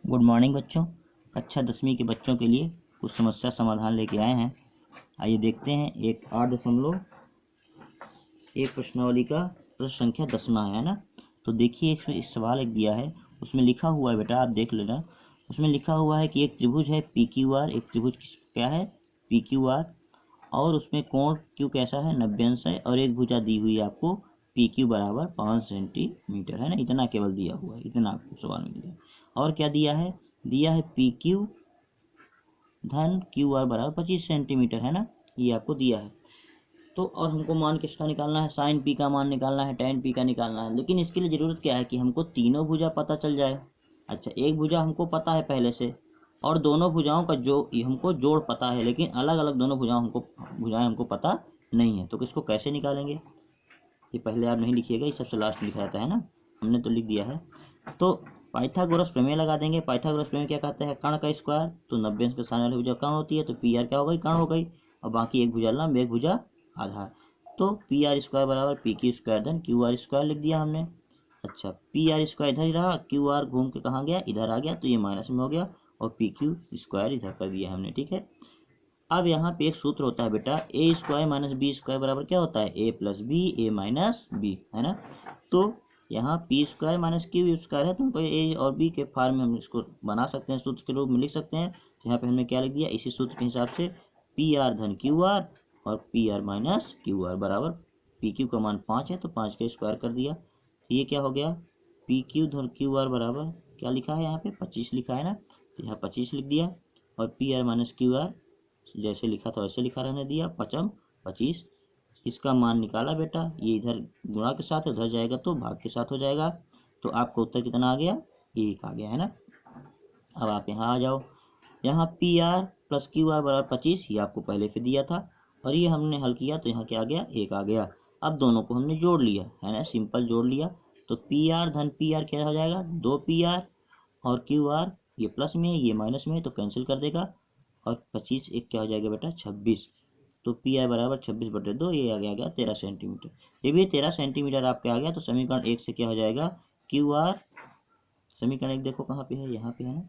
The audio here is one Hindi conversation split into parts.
गुड मॉर्निंग बच्चों। कक्षा 10वीं के बच्चों के लिए कुछ समस्या समाधान लेके आए हैं। आइए देखते हैं। एक 8.1 प्रश्नावली का प्रश्न संख्या 10वां है ना। तो देखिए इसमें इस सवाल एक दिया है, उसमें लिखा हुआ है बेटा, आप देख लेना। उसमें लिखा हुआ है कि एक त्रिभुज है पी क्यू आर, एक त्रिभुज क्या है पी क्यू आर, और उसमें कोण क्यू कैसा है 90 अंश है, और एक भुजा दी हुई है आपको पी क्यू बराबर 5 सेंटीमीटर है ना। इतना केवल दिया हुआ है, इतना आपको सवाल में दिया है। और क्या दिया है पी क्यू धन क्यू आर बराबर 25 सेंटीमीटर है ना, ये आपको दिया है। तो और हमको मान किसका निकालना है, साइन पी का मान निकालना है, टेन पी का निकालना है। लेकिन इसके लिए ज़रूरत क्या है कि हमको तीनों भुजा पता चल जाए। अच्छा, एक भुजा हमको पता है पहले से, और दोनों भुजाओं का जो हमको जोड़ पता है, लेकिन अलग अलग दोनों भुजाएं हमको पता नहीं है। तो किसको कैसे निकालेंगे, ये पहले आप नहीं लिखिएगा, ये सबसे लास्ट में लिखा जाता है ना, हमने तो लिख दिया है। तो पाइथागोरस प्रमेय लगा देंगे। पाइथागोरस प्रमेय क्या कहता है, कर्ण का स्क्वायर, तो 90 अंश के सामने वाली भुजा कर्ण होती है, तो पी आर क्या हो गई, कर्ण हो गई, और बाकी एक भुजा लंब एक भुजा आधार। तो पी आर स्क्वायर बराबर पी क्यू स्क्वायर धन क्यू आर स्क्वायर लिख दिया हमने। अच्छा, पी आर स्क्वायर इधर ही रहा, क्यू आर घूम के कहाँ गया, इधर आ गया, तो ये माइनस में हो गया, और पी क्यू स्क्वायर इधर कर दिया हमने। ठीक है। अब यहाँ पे एक सूत्र होता है बेटा, ए स्क्वायर माइनस बी स्क्वायर बराबर क्या होता है, ए प्लस बी, ए माइनस बी है ना। तो यहाँ P square minus Q square है, तो हमको ए और बी के फॉर्म में हम इसको बना सकते हैं, सूत्र के रूप में लिख सकते हैं। तो यहाँ पे हमने क्या लिख दिया, इसी सूत्र के हिसाब से पी आर धन क्यू आर और P R minus Q R बराबर पी क्यू का मान 5 है, तो 5 का स्क्वायर कर दिया। तो ये क्या हो गया, पी क्यू धन क्यू आर बराबर क्या लिखा है यहाँ पे 25 लिखा है ना, तो यहाँ 25 लिख दिया, और P R minus Q R जैसे लिखा था वैसे लिखा रहने दिया, 25। इसका मान निकाला बेटा, ये इधर गुणा के साथ उधर जाएगा तो भाग के साथ हो जाएगा। तो आपको उत्तर कितना आ गया, 1 आ गया है ना। अब आप यहाँ आ जाओ, यहाँ P R plus Q R बराबर 25, ये आपको पहले से दिया था, और ये हमने हल किया तो यहाँ क्या आ गया, 1 आ गया। अब दोनों को हमने जोड़ लिया है ना, सिंपल जोड़ लिया, तो पी आर धन पी आर क्या हो जाएगा, 2 पी आर, और क्यू आर ये प्लस में है ये माइनस में है, तो कैंसिल कर देगा, और 25 एक क्या हो जाएगा बेटा 26। तो पी आई बराबर 26/2, ये आ गया 13 सेंटीमीटर। जब ये 13 सेंटीमीटर आपके आ गया, तो समीकरण 1 से क्या हो जाएगा, क्यू आर, समीकरण 1 देखो कहाँ पे है, यहाँ पे है ना।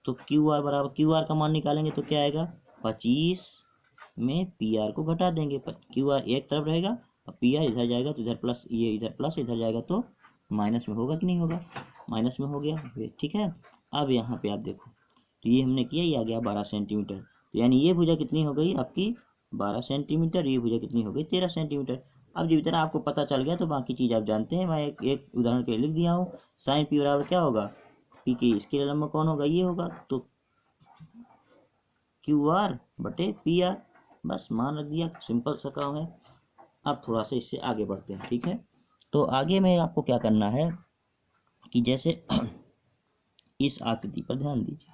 तो क्यू आर बराबर, क्यू आर का मान निकालेंगे तो क्या आएगा, 25 में पी आर को घटा देंगे, क्यू आर एक तरफ रहेगा और पी आर इधर जाएगा, तो इधर प्लस, ये इधर प्लस इधर जाएगा, तो माइनस में होगा कि नहीं होगा, माइनस में हो गया। ठीक है। अब यहाँ पे आप देखो, तो ये हमने किया, ये आ गया 12 सेंटीमीटर। तो यानी ये भुजा कितनी हो गई आपकी 12 सेंटीमीटर, ये भुजा कितनी हो गई 13 सेंटीमीटर। अब जब इतना आपको पता चल गया तो बाकी चीज़ आप जानते हैं, मैं एक उदाहरण के लिए लिख दिया हूँ। साइन पी बराबर क्या होगा, पी के इसके लंबा कौन होगा, ये होगा, तो क्यू आर बटे पी आर, बस मान रख दिया, सिंपल सा काम है। अब थोड़ा सा इससे आगे बढ़ते हैं। ठीक है। तो आगे में आपको क्या करना है कि जैसे इस आकृति पर ध्यान दीजिए,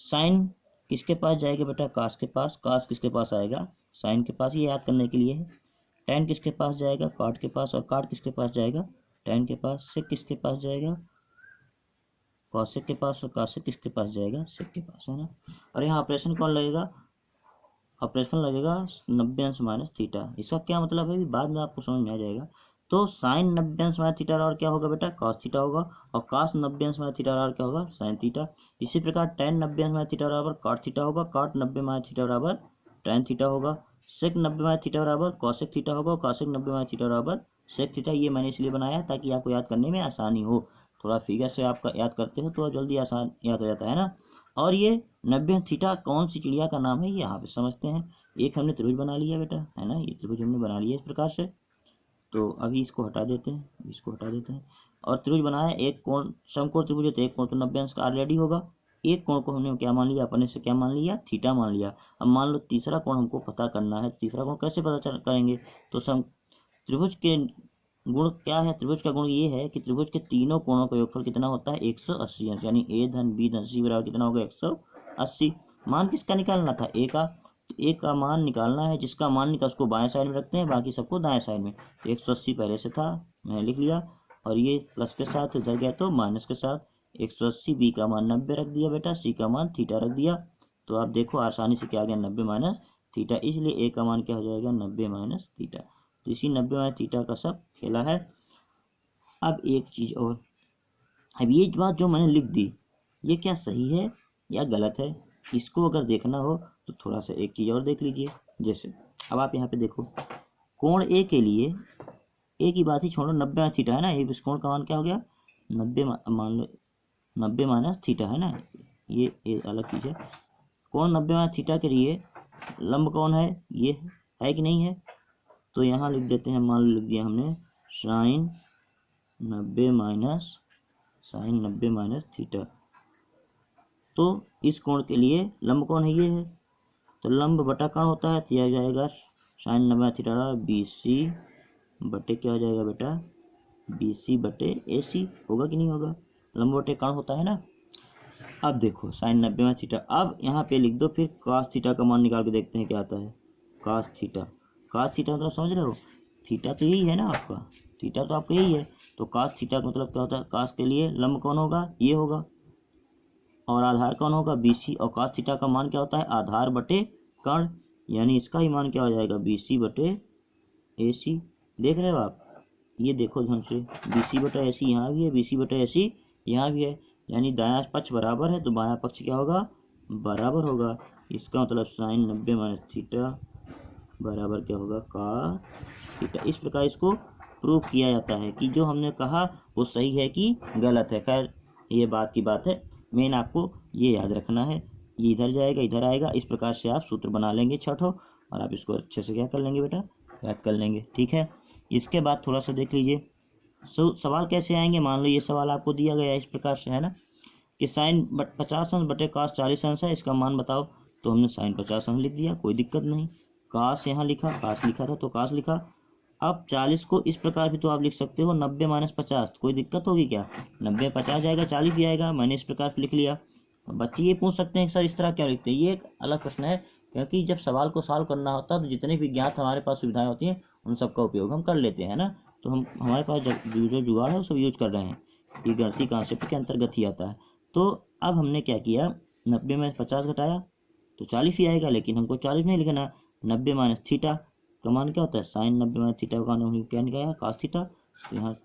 साइन किसके पास जाएगा बेटा, कास के पास, कास किसके पास आएगा, साइन के पास, ये याद करने के लिए है। टैन किसके पास जाएगा, काट के पास, और काट किसके पास जाएगा, टैन के पास। सेक किसके पास जाएगा, कॉसेक के पास, और कॉसेक किसके पास जाएगा, सेक के पास है ना। और यहाँ ऑपरेशन कौन लगेगा, ऑपरेशन लगेगा 90 अंश माइनस थीटा। इसका क्या मतलब है, बाद में आपको समझ में आ जाएगा। तो साइन 90 अंश माइनस थीटा और क्या होगा बेटा, कॉस थीटा होगा, और कॉस 90 अंश माइनस थीटा और क्या होगा, साइन थीटा। इसी प्रकार टेन 90 अंश माइनस थीटा बराबर कॉट थीटा होगा, कॉट 90 माइनस थीटा बराबर टेन थीटा होगा। सेक 90 माइनस थीटा बराबर कॉसेक थीटा होगा, कॉसेक 90 माइनस थीटा बराबर सेक थीटा। ये मैंने इसलिए बनाया ताकि आपको याद करने में आसानी हो, थोड़ा फिगर से आपका याद करते हो तो जल्दी आसान याद हो जाता है ना। और ये 90 थीटा कौन सी चिड़िया का नाम है, ये यहाँ पे समझते हैं। एक हमने त्रिभुज बना लिया बेटा है ना, ये त्रिभुज हमने बना लिया इस प्रकार से। तो अभी इसको हटा देते हैं, इसको हटा देते हैं, और त्रिभुज बनाया, एक कोण समकोण त्रिभुज है, तो एक कोण तो 90 अंश का ऑलरेडी होगा। एक कोण को हमने क्या मान लिया, अपने से क्या मान लिया, थीटा मान लिया। अब मान लो तीसरा कोण हमको पता करना है, तीसरा कोण कैसे पता करेंगे, तो त्रिभुज के गुण क्या है, त्रिभुज का गुण ये है कि त्रिभुज के तीनों कोणों का योगफल कितना होता है 180 अंश, यानी ए धन बी धन सी बराबर कितना होगा 180। मान किसका निकालना था, ए का, तो ए का मान निकालना है, जिसका मान निकाल उसको बाएं साइड में रखते हैं, बाकी सबको दाएं साइड में। तो 180 पहले से था, मैंने लिख लिया, और ये प्लस के साथ इधर गया तो माइनस के साथ 180, बी का मान 90 रख दिया बेटा, सी का मान थीटा रख दिया। तो आप देखो आसानी से क्या आ गया, 90 माइनस थीटा, इसलिए ए का मान क्या हो जाएगा 90 माइनस थीटा। तो इसी 90 माइनस थीटा का सब खेला है। अब एक चीज़ और, अब ये बात जो मैंने लिख दी ये क्या सही है या गलत है, इसको अगर देखना हो तो थोड़ा सा एक चीज़ और देख लीजिए। जैसे अब आप यहाँ पे देखो, कोण ए के लिए ए की बात ही छोड़ो, 90 थीटा है ना, इस कोण का मान क्या हो गया 90, मान लो 90 माइनस थीटा है ना, ये अलग चीज़ है। कोण 90 माइनस थीटा के लिए लंब कौन है, ये है कि नहीं है, तो यहाँ लिख देते हैं, मान लो लिख दिया हमने साइन 90 माइनस थीटा। तो इस कोण के लिए लंब कौन है, ये है, तो लंब बटा कर्ण होता है, तो यह जाएगा साइन 90 थीटा BC बटे क्या हो जाएगा बेटा BC बटे AC, होगा कि नहीं होगा, लंब बटे कर्ण होता है ना। अब देखो साइन 90 में थीटा, अब यहाँ पे लिख दो फिर cos थीटा का मान निकाल के देखते हैं क्या आता है। cos थीटा मतलब समझ रहे हो, थीटा तो यही है ना आपका, थीटा तो आपका यही है, तो cos थीटा का मतलब क्या होता है, cos के लिए लंब कौन होगा, ये होगा, और आधार कौन होगा BC, और cos थीटा का मान क्या होता है, आधार बटे कर्ण, यानी इसका ही मान क्या हो जाएगा BC बटे AC। देख रहे हो आप, ये देखो ध्यान से, BC बटा AC यहाँ भी है, BC बटा AC यहाँ भी है, यानी दायां पक्ष बराबर है तो बायां पक्ष क्या होगा, बराबर होगा। इसका मतलब साइन 90 माइनस थीटा बराबर क्या होगा, cos थीटा। इस प्रकार इसको प्रूव किया जाता है कि जो हमने कहा वो सही है कि गलत है। खैर ये बात की बात है, मेन आपको ये याद रखना है, ये इधर जाएगा इधर आएगा, इस प्रकार से आप सूत्र बना लेंगे छठो, और आप इसको अच्छे से क्या कर लेंगे बेटा, याद कर लेंगे। ठीक है, इसके बाद थोड़ा सा देख लीजिए सवाल कैसे आएंगे। मान लो ये सवाल आपको दिया गया है इस प्रकार से, है ना, कि साइन 50 अंश बटे cos 40 अंश है, इसका मान बताओ, तो हमने साइन 50 अंश लिख दिया, कोई दिक्कत नहीं। cos यहाँ लिखा, cos लिखा था तो cos लिखा। अब 40 को इस प्रकार भी तो आप लिख सकते हो 90 माइनस 50, कोई दिक्कत होगी क्या, 90 50 जाएगा 40 भी आएगा, मैंने इस प्रकार से लिख लिया। बच्चे ये पूछ सकते हैं सर इस तरह क्या लिखते हैं, ये एक अलग प्रश्न है, क्योंकि जब सवाल को सॉल्व करना होता है तो जितने भी ज्ञात हमारे पास सुविधाएं होती हैं उन सबका उपयोग हम कर लेते हैं ना, तो हम हमारे पास जो जुगाड़ है वो सब यूज कर रहे हैं, ये गणितीय कॉन्सेप्ट के अंतर्गत ही आता है। तो अब हमने क्या किया, 90 में 50 घटाया तो 40 ही आएगा, लेकिन हमको 40 नहीं लिखना, 90 माइनस थीटा का मान क्या होता है, साइन 90 माइनस थीटा का मान क्या निकाला, cos थीटा, तो यहाँ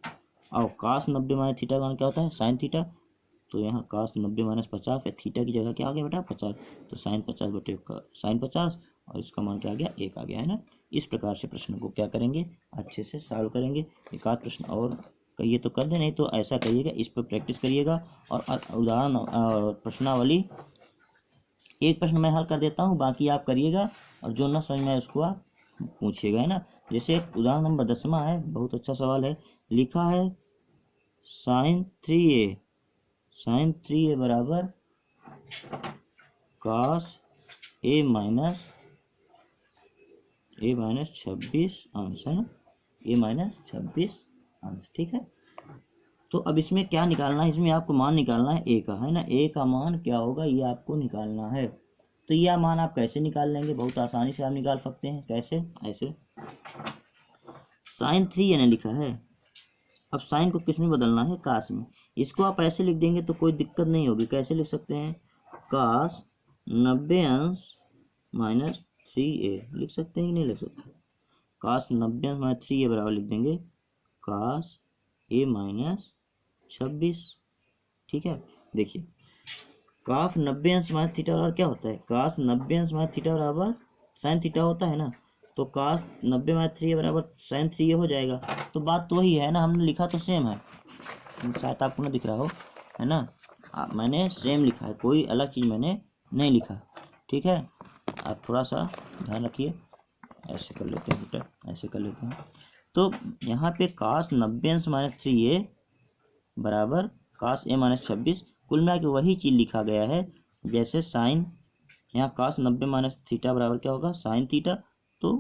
और cos 90 माइनस थीटा का मान क्या होता है, साइन थीटा, तो यहाँ cos 90 माइनस 50 है, थीटा की जगह क्या आ गया बेटा 50, तो साइन 50 बटे साइन 50, और इसका मान क्या आ गया 1 आ गया, है ना। इस प्रकार से प्रश्न को क्या करेंगे, अच्छे से सॉल्व करेंगे। एक आध प्रश्न और कहिए तो कर दे, नहीं तो ऐसा करिएगा, इस पर प्रैक्टिस करिएगा, और उदाहरण प्रश्नावली एक प्रश्न मैं हल कर देता हूँ, बाकी आप करिएगा, और जो ना समझ में आए उसको आप पूछिएगा, है ना। जैसे उदाहरण नंबर 10वां है, बहुत अच्छा सवाल है, लिखा है साइन 3a बराबर cos a माइनस 26 अंश, है ना, a माइनस 26 अंश, ठीक है। तो अब इसमें क्या निकालना है, इसमें आपको मान निकालना है a का, है ना, a का मान क्या होगा ये आपको निकालना है। तो यह मान आप कैसे निकाल लेंगे, बहुत आसानी से आप निकाल सकते हैं, कैसे, ऐसे साइन 3 ने लिखा है, अब साइन को किस में बदलना है, कास में, इसको आप ऐसे लिख देंगे तो कोई दिक्कत नहीं होगी। कैसे लिख सकते हैं, कास 90 अंश माइनस 3a लिख सकते हैं कि नहीं लिख सकते, कास 90 अंश माइनस 3a बराबर लिख देंगे कास a माइनस 26, ठीक है। देखिए काफ 90 अंश माइनस थीटा बराबर क्या होता है, कास 90 अंश माइनस थीटा बराबर साइन थीटा होता है ना, तो कास 90 माइनस 3 बराबर साइन 3 हो जाएगा। तो बात तो वही है ना, हमने लिखा तो सेम है, शायद आपको ना दिख रहा हो, है ना, मैंने सेम लिखा है, कोई अलग चीज़ मैंने नहीं लिखा, ठीक है। आप थोड़ा सा ध्यान रखिए, ऐसे कर लेते हैं बेटा, ऐसे कर लेते हैं। तो यहाँ पे कास 90 अंश माइनस 3a बराबर कास a माइनस 26, कुल मिला के वही चीज़ लिखा गया है, जैसे साइन यहाँ कास 90 माइनस थीटा बराबर क्या होगा, साइन थीटा, तो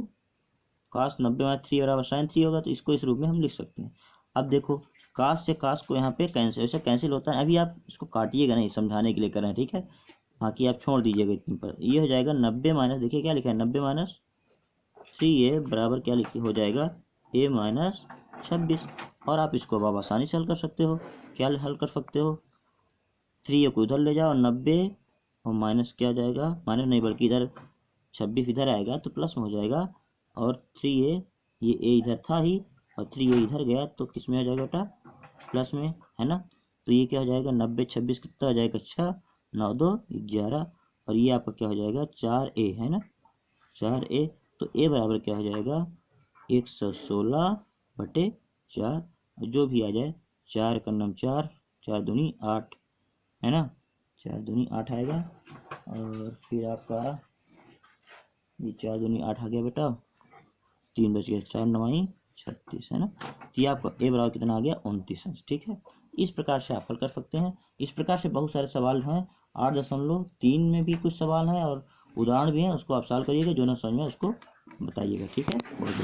कास 90 माइनस 3 बराबर साइन 3 होगा, तो इसको इस रूप में हम लिख सकते हैं। अब देखो कास से कास को यहाँ पे कैंसिल, ऐसे कैंसिल होता है, अभी आप इसको काटिएगा नहीं, समझाने के लिए कर रहे हैं, ठीक है, बाकी आप छोड़ दीजिएगा इतने पर। ये हो जाएगा 90 माइनस, देखिए क्या लिखा है, 90 माइनस 3a बराबर क्या लिखिए हो जाएगा a माइनस 26, और आप इसको अब आसानी से हल कर सकते हो। क्या हल कर सकते हो, 3a को इधर ले जाओ, 90 और माइनस क्या जाएगा, माइनस नहीं बल्कि इधर 26 इधर आएगा तो प्लस में हो जाएगा, और 3a, ये a इधर था ही और 3a इधर गया तो किस में हो जाएगा बेटा, प्लस में, है ना। तो ये क्या हो जाएगा 90 26 कितना हो जाएगा 6, 9 2 11, और ये आपका क्या हो जाएगा 4a है ना 4a। तो a बराबर क्या हो जाएगा 116/4, जो भी आ जाए 4 का नाम 4, 4 दूनी 8 है ना 4 दूनी 8 आएगा। और फिर आपका ये 4 दूनी 8 आ गया बेटा, 3 बच गया 4 9 36 है ना। तो ये आपका ए बराबर कितना आ गया 29 अंश। ठीक है, इस प्रकार से आप हल कर सकते हैं। इस प्रकार से बहुत सारे सवाल हैं, 8.3 में भी कुछ सवाल हैं और उदाहरण भी हैं, उसको आप सॉल्व करिएगा, जो ना समझ में उसको बताइएगा। ठीक है, बहुत